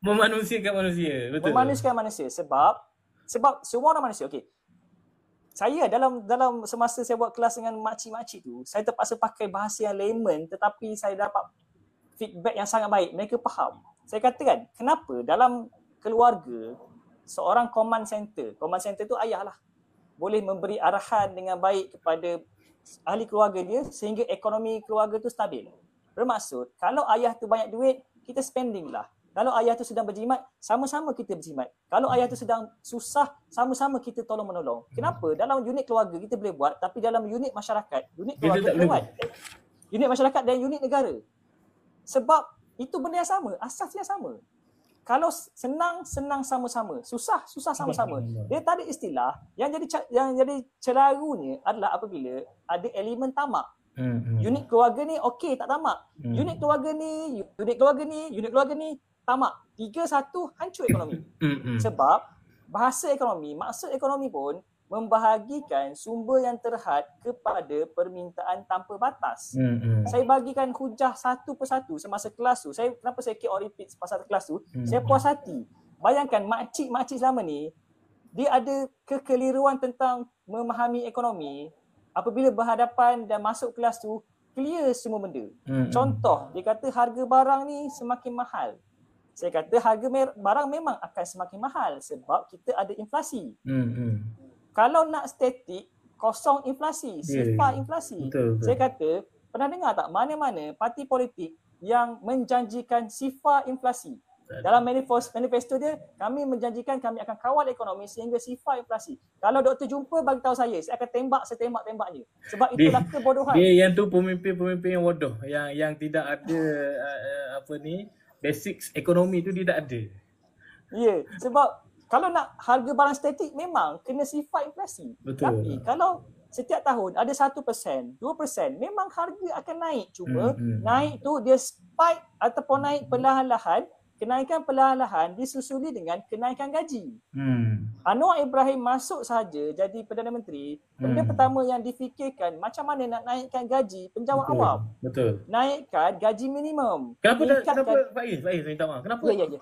Memanusiakan manusia, betul. Memanusiakan manusia sebab semua orang manusia. Okey. Saya dalam semasa saya buat kelas dengan makcik-makcik tu, saya terpaksa pakai bahasa yang layman tetapi saya dapat feedback yang sangat baik. Mereka faham. Saya katakan, kenapa dalam keluarga seorang command center tu ayah lah, boleh memberi arahan dengan baik kepada ahli keluarga dia sehingga ekonomi keluarga tu stabil. Bermaksud, kalau ayah tu banyak duit, kita spending lah. Kalau ayah tu sedang berjimat, sama-sama kita berjimat. Kalau ayah tu sedang susah, sama-sama kita tolong-menolong. Kenapa? Dalam unit keluarga kita boleh buat, tapi dalam unit masyarakat, unit keluarga tak boleh buat. Unit masyarakat dan unit negara. Sebab itu benda yang sama, asasnya sama. Kalau senang sama-sama, susah sama-sama. Dia tak ada istilah. Yang jadi celarunya adalah apabila ada elemen tamak. Unit keluarga ni okey tak tamak. Unit keluarga ni tamak. 3-1 hancur ekonomi. Sebab bahasa ekonomi, maksud ekonomi pun membahagikan sumber yang terhad kepada permintaan tanpa batas. Saya bagikan hujah satu persatu semasa kelas tu. Kenapa saya keep on repeat pasal kelas tu? Saya puas hati. Bayangkan makcik-makcik selama ni, dia ada kekeliruan tentang memahami ekonomi. Apabila berhadapan dan masuk kelas tu, clear semua benda. Contoh, dia kata harga barang ni semakin mahal. Saya kata harga barang memang akan semakin mahal sebab kita ada inflasi. Kalau nak statik, kosong inflasi, sifar inflasi. Betul. Saya kata, pernah dengar tak mana-mana parti politik yang menjanjikan sifar inflasi? Dalam manifesto dia, kami menjanjikan kami akan kawal ekonomi sehingga sifar inflasi. Kalau doktor jumpa, bagi tahu saya akan tembak-tembaknya. Sebab itulah kebodohan. Dia yang tu pemimpin-pemimpin yang bodoh, yang tidak ada basics ekonomi tu dia tak ada. Ya, sebab kalau nak harga barang statik memang kena sifar inflasi. Betul. Tapi kalau setiap tahun ada 1%, 2%, memang harga akan naik. Cuma naik tu dia spike ataupun naik perlahan-lahan. Kenaikan perlahan-lahan disusuli dengan kenaikan gaji. Anwar Ibrahim masuk sahaja jadi Perdana Menteri, benda pertama yang difikirkan macam mana nak naikkan gaji penjawat awam. Betul. Naikkan gaji minimum. Kenapa Faiz minta maaf? Kenapa? Ya.